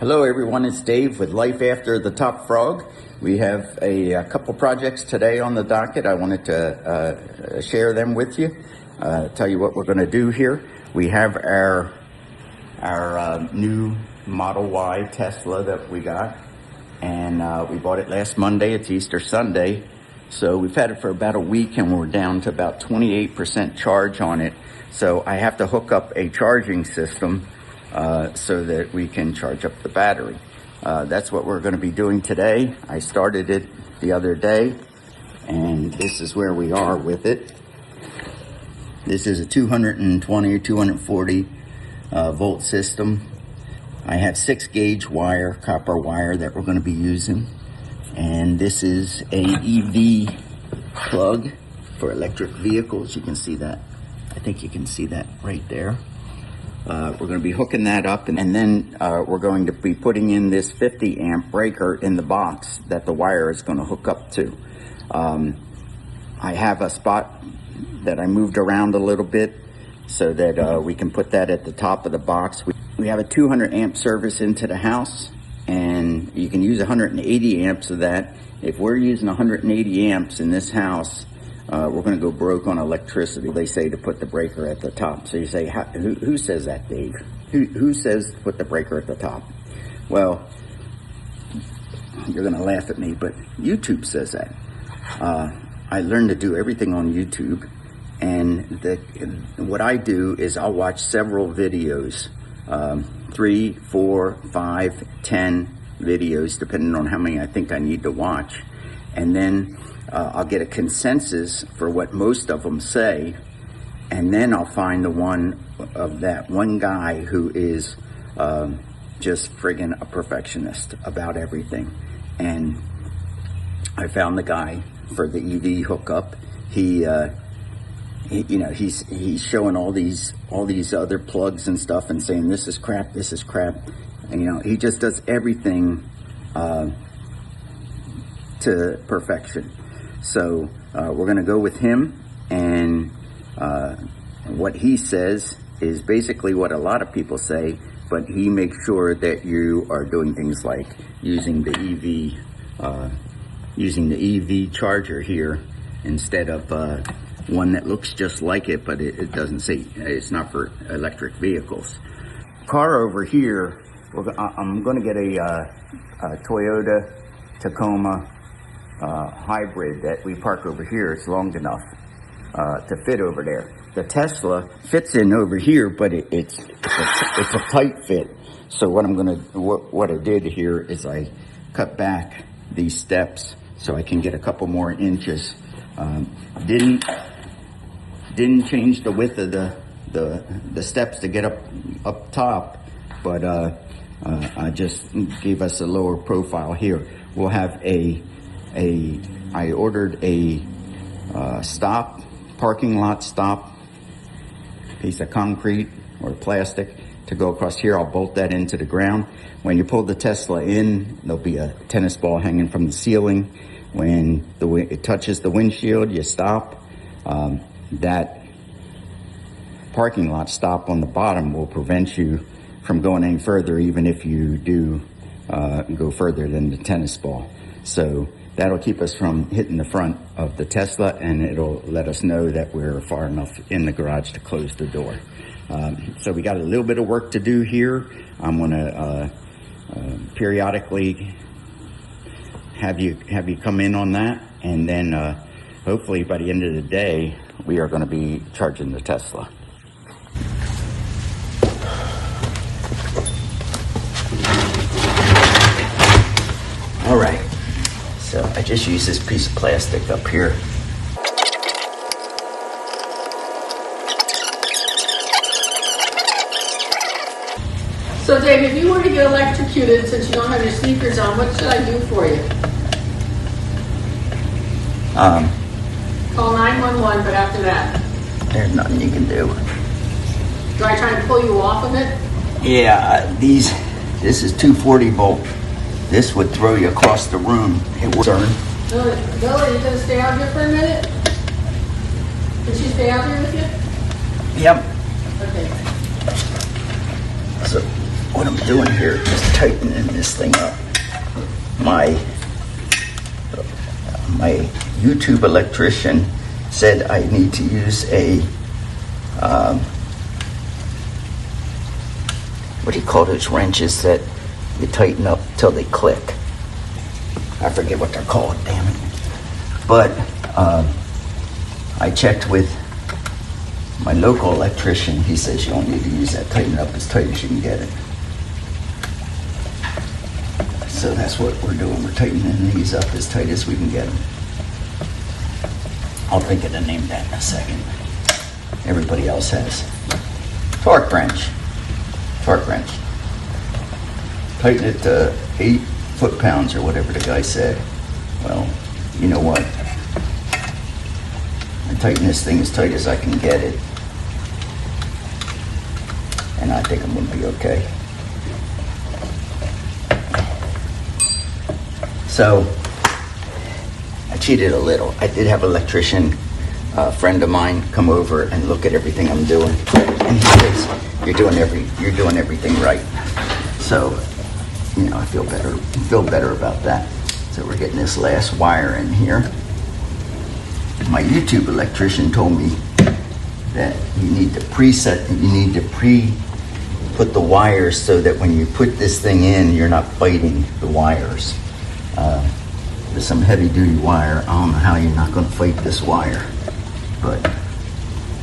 Hello everyone, it's Dave with Life After the Top Frog. We have a couple projects today on the docket. I wanted to share them with you, tell you what we're going to do here. We have our new Model Y Tesla that we got, and we bought it last Monday. It's Easter Sunday, so we've had it for about a week and we're down to about 28% charge on it. So I have to hook up a charging system so that we can charge up the battery. That's what we're going to be doing today. I started it the other day, and this is where we are with it. This is a 220 or 240 volt system. I have 6-gauge wire, copper wire that we're going to be using, and this is a EV plug for electric vehicles. You can see that. I think you can see that right there. We're going to be hooking that up, and then we're going to be putting in this 50 amp breaker in the box that the wire is going to hook up to. I have a spot that I moved around a little bit so that we can put that at the top of the box. We have a 200 amp service into the house, and you can use 180 amps of that. If we're using 180 amps in this house, we're going to go broke on electricity. They say to put the breaker at the top. So you say, who says that, Dave? Who says to put the breaker at the top? Well, you're going to laugh at me, but YouTube says that. I learned to do everything on YouTube, and what I do is I'll watch several videos, 3, 4, 5, 10 videos, depending on how many I think I need to watch, and then I'll get a consensus for what most of them say, and then I'll find the one of that one guy who is just friggin' a perfectionist about everything. And I found the guy for the EV hookup. He's showing all these other plugs and stuff and saying this is crap, this is crap. And, he just does everything to perfection. So we're going to go with him, and what he says is basically what a lot of people say, but he makes sure that you are doing things like using the EV charger here instead of one that looks just like it, but it doesn't say it's not for electric vehicles. Car over here, I'm going to get a Toyota Tacoma hybrid that we park over here. It's long enough to fit over there. The Tesla fits in over here, but it's a tight fit. So what I did here is I cut back these steps so I can get a couple more inches. Didn't change the width of the steps to get up top, but I just gave us a lower profile here. We'll have I ordered a parking lot stop piece of concrete or plastic to go across here. I'll bolt that into the ground. When you pull the Tesla in, there'll be a tennis ball hanging from the ceiling. When it touches the windshield, you stop. That parking lot stop on the bottom will prevent you from going any further, even if you do go further than the tennis ball. So that'll keep us from hitting the front of the Tesla, and it'll let us know that we're far enough in the garage to close the door. So we got a little bit of work to do here. I'm going to periodically have you come in on that, and then hopefully by the end of the day, we are going to be charging the Tesla. All right. So I just use this piece of plastic up here. So Dave, if you were to get electrocuted since you don't have your sneakers on, what should I do for you? Call 911, but after that? There's nothing you can do. Do I try and pull you off of it? Yeah, this is 240 volt. This would throw you across the room. It would turn. Billy, you gonna stay out here for a minute? Can she stay out here with you? Yep. Okay. So what I'm doing here is tightening this thing up. My YouTube electrician said I need to use a, what do you call those wrenches that you tighten up till they click? I forget what they're called, damn it. But I checked with my local electrician. He says you don't need to use that. Tighten it up as tight as you can get it. So that's what we're doing. We're tightening these up as tight as we can get them. I'll think of the name that in a second. Everybody else has. Torque wrench. Torque wrench. Tighten it to 8 foot-pounds or whatever the guy said. Well, you know what? I tighten this thing as tight as I can get it. And I think I'm going to be okay. So, I cheated a little. I did have an electrician, a friend of mine, come over and look at everything I'm doing. And he says, you're doing everything right. So, you know, I feel better about that. So we're getting this last wire in here. My YouTube electrician told me that you need to put the wires so that when you put this thing in, you're not fighting the wires. There's some heavy duty wire. I don't know how you're not going to fight this wire, but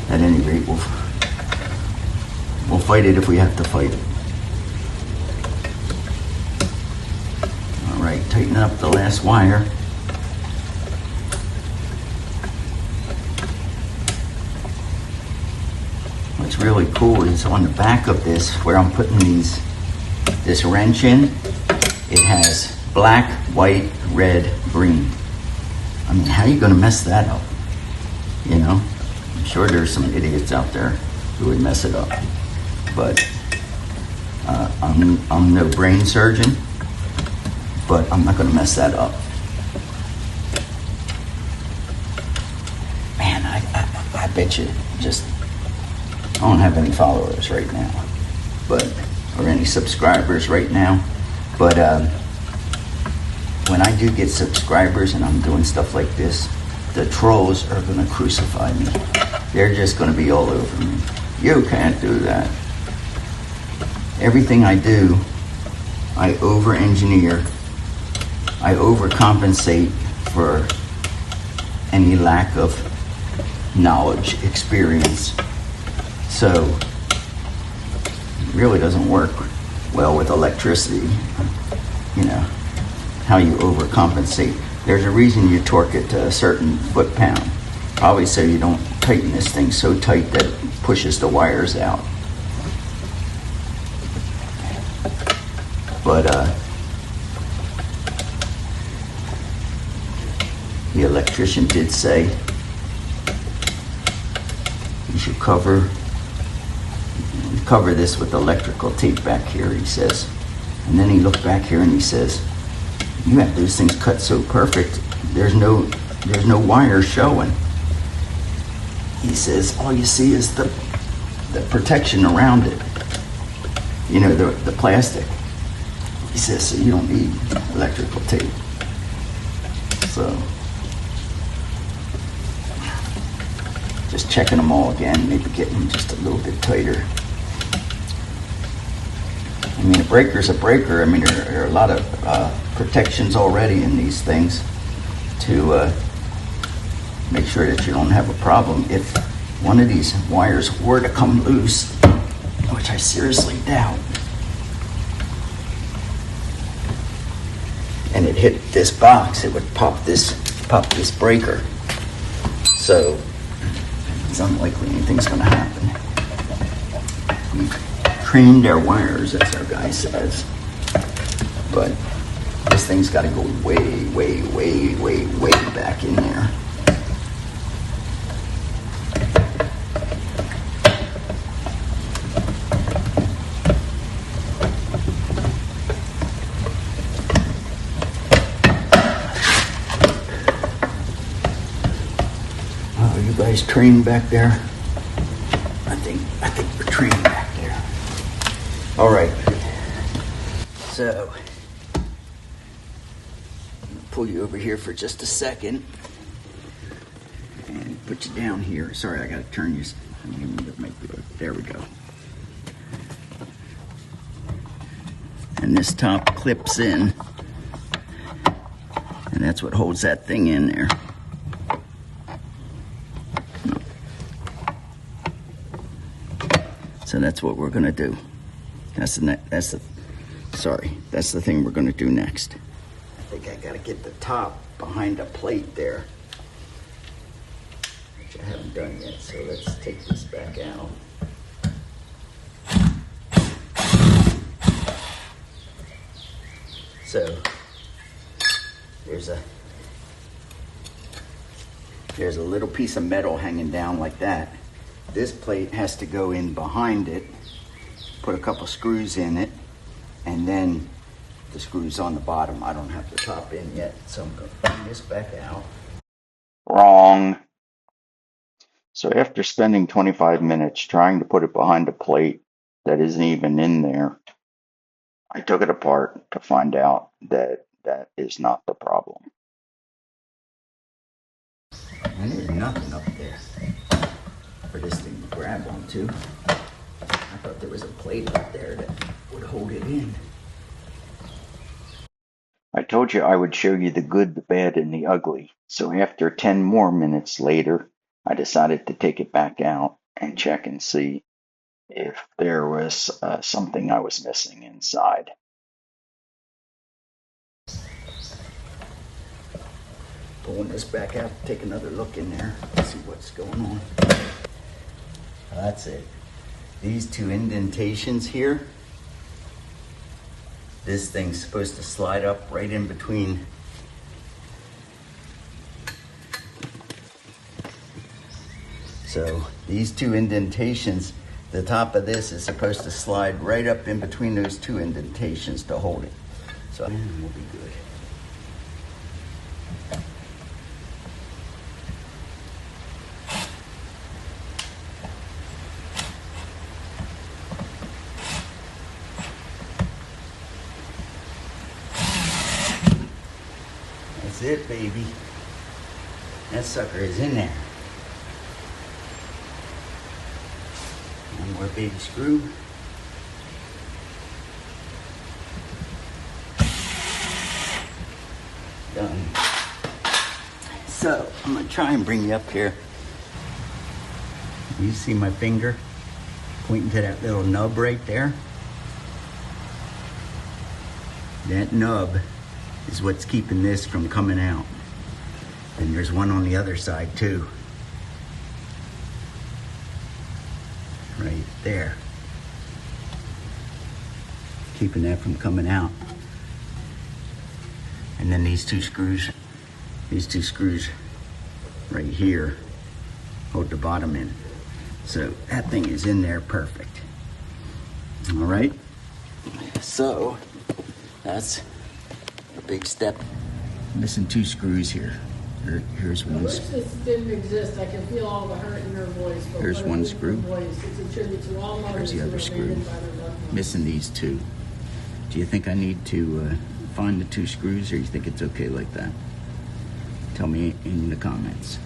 at any rate, we'll fight it if we have to fight it. All right, tighten up the last wire. What's really cool is on the back of this, where I'm putting this wrench in, it has black, white, red, green. I mean, how are you going to mess that up? You know, I'm sure there's some idiots out there who would mess it up. But I'm no brain surgeon, but I'm not going to mess that up. Man, I bet you I don't have any followers right now, or any subscribers right now. But when I do get subscribers and I'm doing stuff like this, the trolls are going to crucify me. They're just going to be all over me. You can't do that. Everything I do, I over-engineer. I overcompensate for any lack of knowledge, experience. So, it really doesn't work well with electricity, you know, how you overcompensate. There's a reason you torque it to a certain foot-pound, probably so you don't tighten this thing so tight that it pushes the wires out. But the electrician did say you should cover this with electrical tape back here, he says. And then he looked back here and he says, you have those things cut so perfect, there's no wires showing. He says, all you see is the protection around it. You know, the plastic. He says, so you don't need electrical tape. So, just checking them all again, maybe getting them just a little bit tighter. I mean, a breaker's a breaker. I mean, there are a lot of protections already in these things to make sure that you don't have a problem. If one of these wires were to come loose, which I seriously doubt, and it hit this box, it would pop this breaker. So it's unlikely anything's going to happen. We've trained our wires, as our guy says, but this thing's got to go way, way, way, way, way back in there. Oh, you guys trained back there? I think we're trained back there. All right. So, pull you over here for just a second and put you down here. Sorry, I gotta turn you. There we go. And this top clips in, and that's what holds that thing in there. So that's what we're gonna do. That's the thing we're gonna do next. I think I gotta get the top behind a plate there, which I haven't done yet. So let's take this back out. So there's a little piece of metal hanging down like that. This plate has to go in behind it, put a couple screws in it, and then the screws on the bottom. I don't have the top in yet, so I'm going to bring this back out. Wrong. So after spending 25 minutes trying to put it behind a plate that isn't even in there, I took it apart to find out that that is not the problem. And there's nothing up there for this thing to grab onto. I thought there was a plate up there that would hold it in. I told you I would show you the good, the bad, and the ugly. So after 10 more minutes later, I decided to take it back out and check and see if there was something I was missing inside. Pulling this back out, take another look in there, see what's going on. That's it. These two indentations here, this thing's supposed to slide up right in between. So these two indentations, the top of this is supposed to slide right up in between those two indentations to hold it. So we'll be good. That's it, baby. That sucker is in there. One more baby screw. Done. So, I'm gonna try and bring you up here. You see my finger pointing to that little nub right there? That nub is what's keeping this from coming out. And there's one on the other side too. Right there. Keeping that from coming out. And then these two screws right here hold the bottom in. So that thing is in there perfect. All right. So that's a big step. Missing two screws here. Here's one. I wish this didn't exist. I can feel all the hurt in your voice. Here's one screw. It's a tribute to all mothers. Here's the other who were screw. abandoned by their loved ones. Missing these two. Do you think I need to find the two screws, or you think it's okay like that? Tell me in the comments.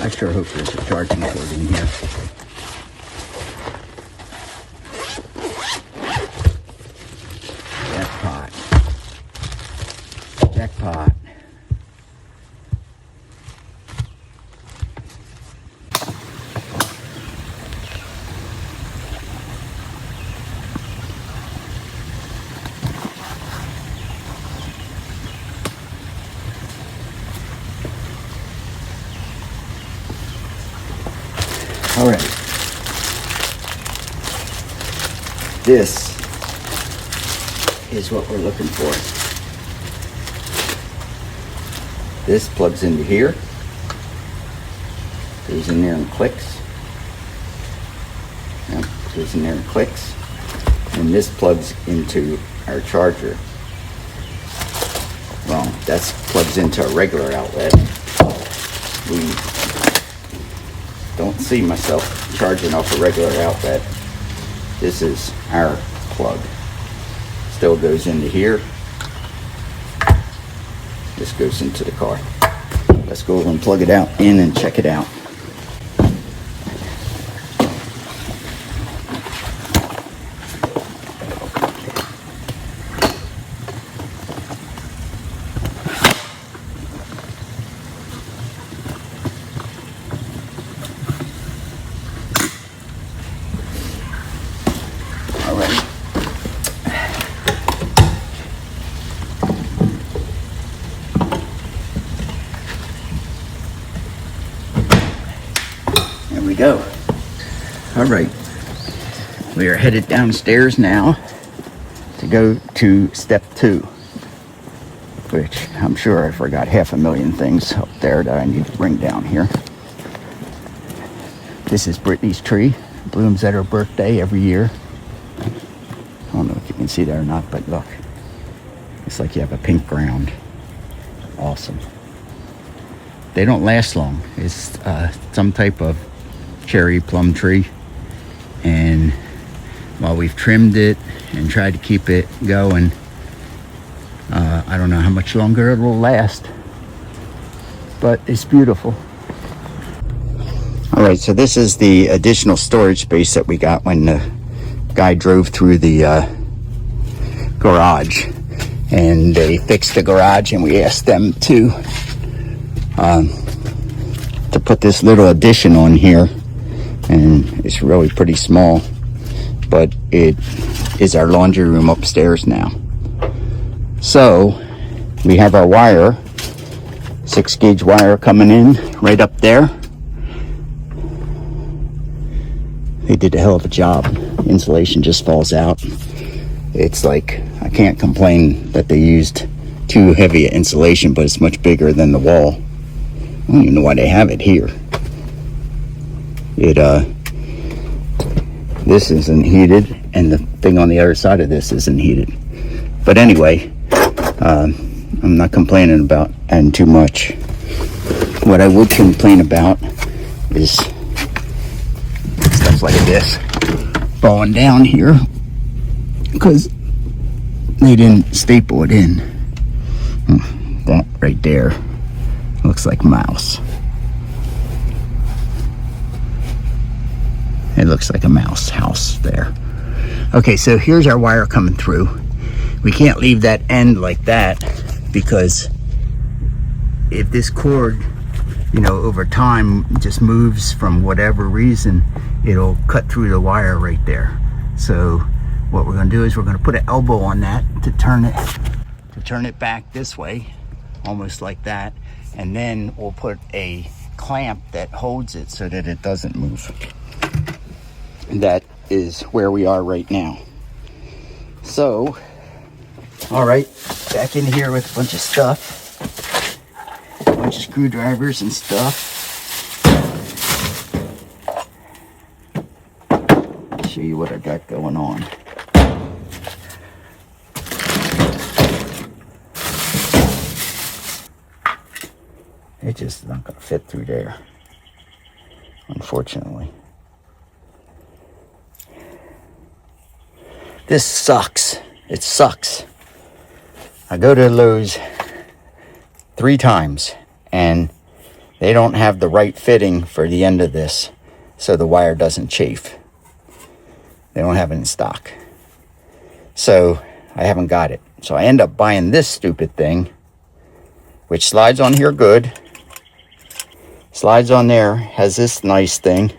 I sure hope there's a charging cord in here. Jackpot. Jackpot. All right. This is what we're looking for. This plugs into here, goes in there and clicks. Yep, goes in there and clicks. And this plugs into our charger. Wrong. that plugs into a regular outlet. We don't see myself charging off a regular outlet. This is our plug. Still goes into here. This goes into the car. Let's go over and plug it out in and check it out. All right. There we go. All right. We are headed downstairs now to go to step 2, which I'm sure I forgot 500,000 things up there that I need to bring down here. This is Brittany's tree. Blooms at her birthday every year. I don't know if you can see that or not, but look. It's like you have a pink ground. Awesome. They don't last long. It's some type of cherry plum tree. And while we've trimmed it and tried to keep it going, I don't know how much longer it will last. But it's beautiful. All right, so this is the additional storage space that we got when the guy drove through the garage, and they fixed the garage, and we asked them to put this little addition on here, and it's really pretty small, but it is our laundry room upstairs now. So we have our wire, 6-gauge wire coming in right up there. They did a hell of a job. Insulation just falls out. It's like, I can't complain that they used too heavy insulation, but it's much bigger than the wall. I don't even know why they have it here. This isn't heated, and the thing on the other side of this isn't heated. But anyway, I'm not complaining about adding too much. What I would complain about is stuff like this falling down here because they didn't staple it in. That right there looks like a mouse. It looks like a mouse house there. Okay, so here's our wire coming through. We can't leave that end like that because if this cord, you know, over time just moves from whatever reason, it'll cut through the wire right there. So what we're going to do is we're going to put an elbow on that to turn it back this way, almost like that, and then we'll put a clamp that holds it so that it doesn't move. That is where we are right now. So, all right, back in here with a bunch of stuff, a bunch of screwdrivers and stuff. Show you what I got going on. It just is not going to fit through there, unfortunately. This sucks. It sucks. I go to Lowe's 3 times and they don't have the right fitting for the end of this so the wire doesn't chafe. They don't have it in stock. So I haven't got it. So I end up buying this stupid thing, which slides on here good. Slides on there, has this nice thing,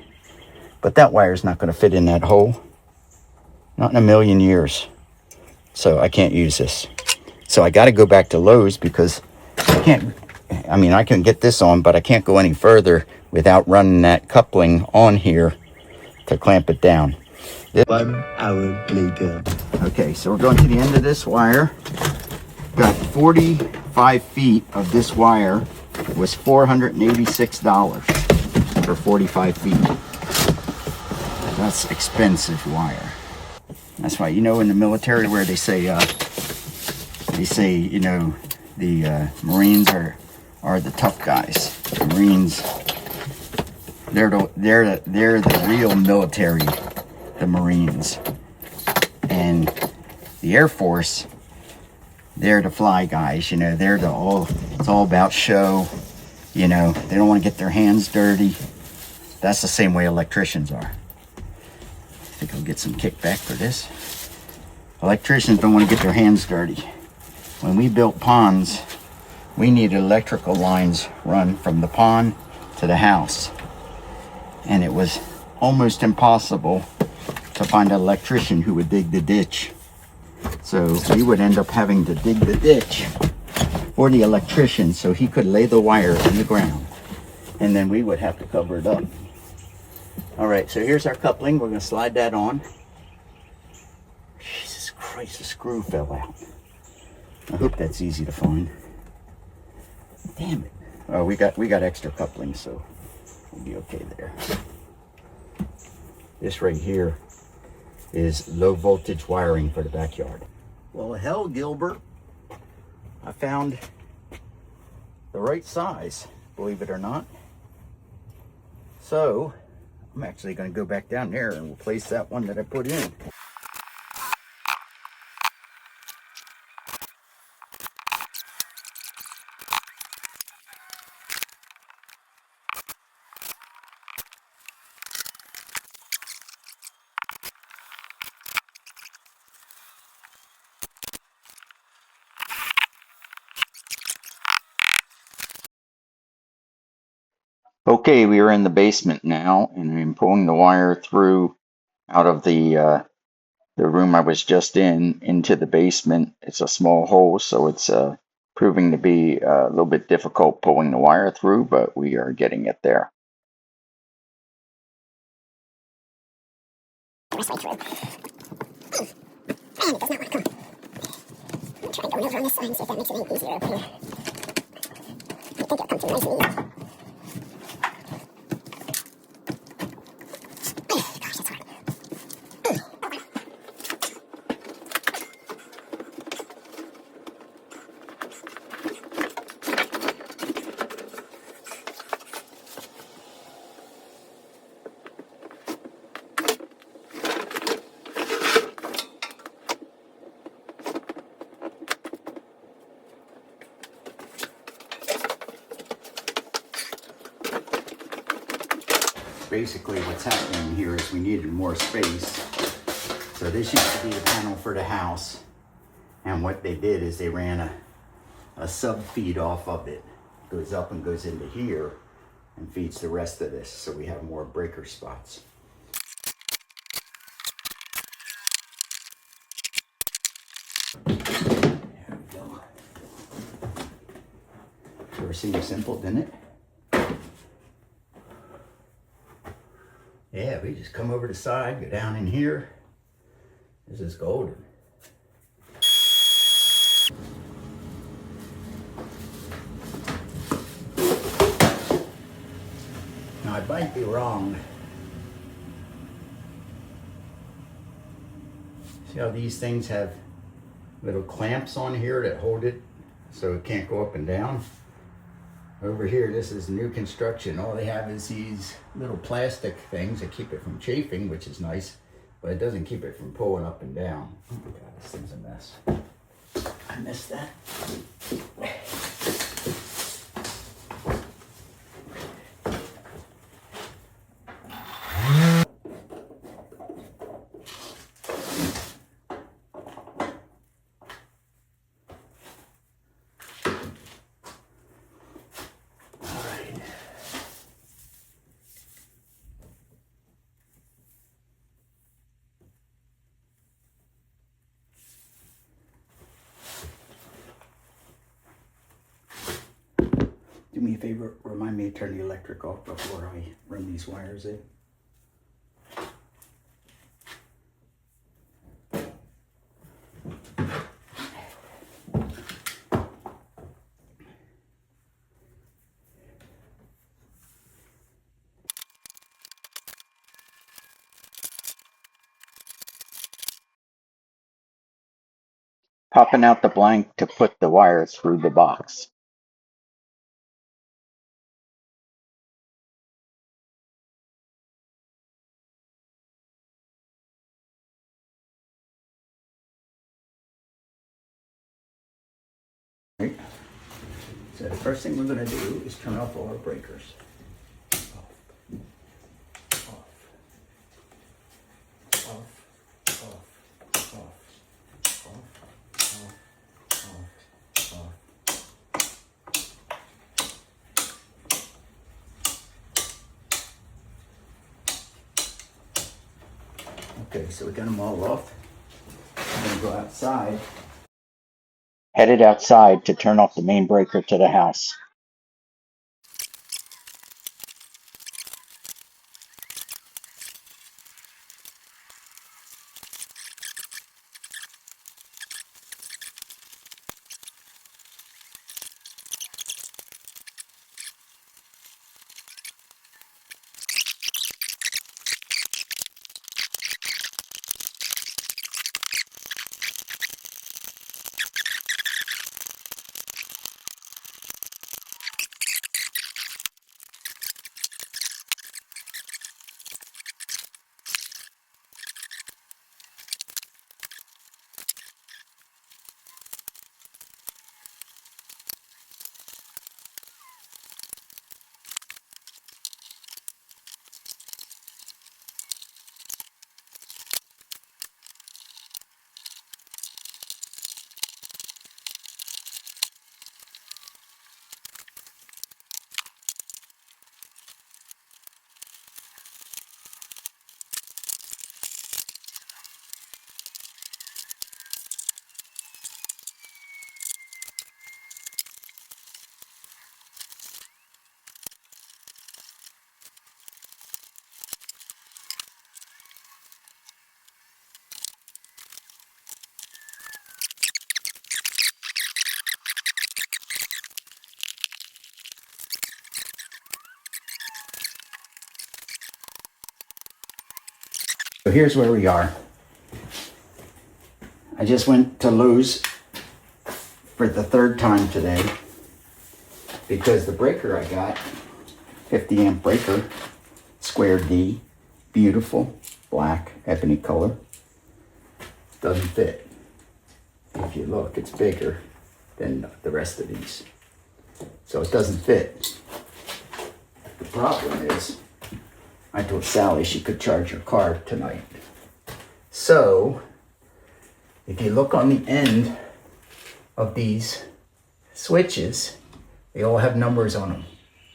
but that wire's not going to fit in that hole. Not in a million years. So I can't use this. So I got to go back to Lowe's because I can get this on, but I can't go any further without running that coupling on here to clamp it down. 1 hour later. Okay, so we're going to the end of this wire. Got 45 feet of this wire. It was $486 for 45 feet. That's expensive wire. That's why, you know, in the military where they say, you know, The Marines are the tough guys. The Marines, they're the real military, the Marines. And the Air Force, they're the fly guys, you know, it's all about show, you know, they don't want to get their hands dirty. That's the same way electricians are. I think I'll get some kickback for this. Electricians don't want to get their hands dirty. When we built ponds, we needed electrical lines run from the pond to the house. And it was almost impossible to find an electrician who would dig the ditch. So we would end up having to dig the ditch for the electrician so he could lay the wire in the ground. And then we would have to cover it up. All right, so here's our coupling. We're gonna slide that on. Jesus Christ, the screw fell out. I hope that's easy to find. Damn it. Oh, we got extra couplings, so we'll be okay there. This right here is low voltage wiring for the backyard. Well, hell, Gilbert, I found the right size, believe it or not. So I'm actually going to go back down there and replace that one that I put in. Okay, we are in the basement now, and I'm pulling the wire through out of the room I was just in into the basement. It's a small hole, so it's proving to be a little bit difficult pulling the wire through, but we are getting it there. Basically what's happening here is we needed more space. So this used to be the panel for the house, and what they did is they ran a sub feed off of it. Goes up and goes into here and feeds the rest of this, so we have more breaker spots. There we go. Sure seemed simple, didn't it? Yeah, we just come over the side, go down in here. This is golden. Now, I might be wrong. See how these things have little clamps on here that hold it so it can't go up and down? Over here, this is new construction. All they have is these little plastic things that keep it from chafing, which is nice, but it doesn't keep it from pulling up and down. Oh my God, this thing's a mess. I missed that. Do me a favor, remind me to turn the electric off before I run these wires in. popping out the blank to put the wire through the box. Right. So the first thing we're going to do is turn off all our breakers. Off, off, off, off, off, off, off, off, Okay, so we got them all off. I'm going to go outside. Headed outside to turn off the main breaker to the house. So here's where we are. I just went to Lowe's for the third time today because the breaker I got, 50 amp breaker, square D, beautiful, black, ebony color, doesn't fit. If you look, it's bigger than the rest of these. So it doesn't fit. The problem is, I told Sally she could charge her car tonight. So, if you look on the end of these switches, they all have numbers on them.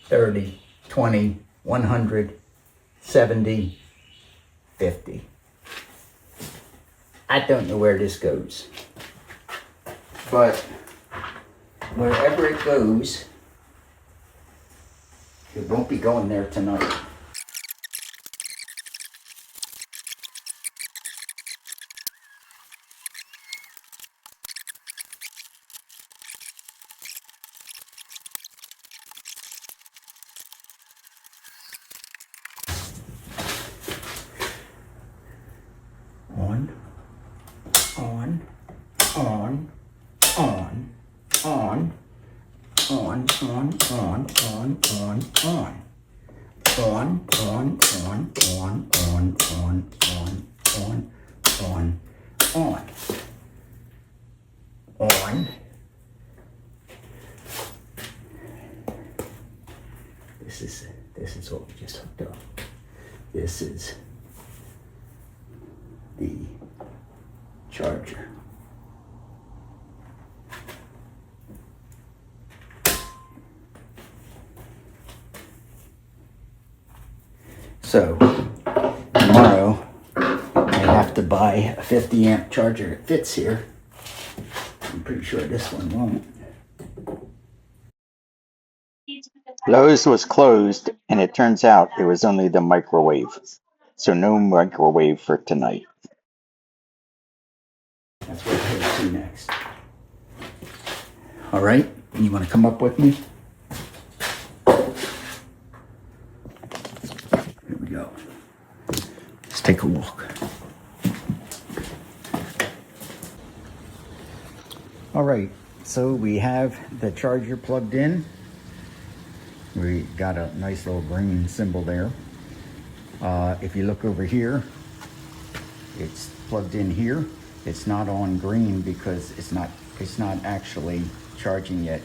30, 20, 100, 70, 50. I don't know where this goes. But wherever it goes, it won't be going there tonight. On, on, on, on, on, on, on, on, on, on, on. On, on, on, on, on, on, on, on, on, on. This is what we just hooked up. This is the charger. So tomorrow I have to buy a 50 amp charger that fits here. I'm pretty sure this one won't. Lowe's was closed and it turns out it was only the microwave. So no microwave for tonight. That's what we're headed to next. All right, you want to come up with me? Here we go. Let's take a walk. All right, so we have the charger plugged in. We got a nice little green symbol there. If you look over here, it's plugged in here. It's not on green because it's not actually charging yet.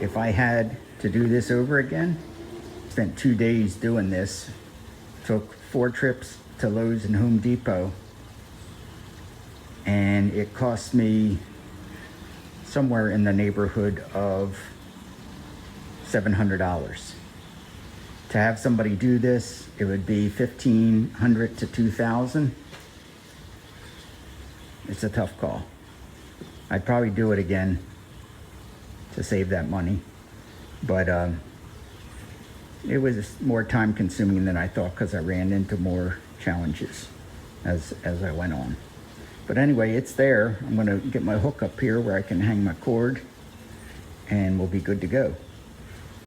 If I had to do this over again, spent 2 days doing this, took 4 trips to Lowe's and Home Depot, and it cost me somewhere in the neighborhood of $700. To have somebody do this, it would be $1,500 to $2,000. It's a tough call. I'd probably do it again to save that money, but it was more time consuming than I thought because I ran into more challenges as I went on. But anyway, it's there. I'm gonna get my hook up here where I can hang my cord and we'll be good to go.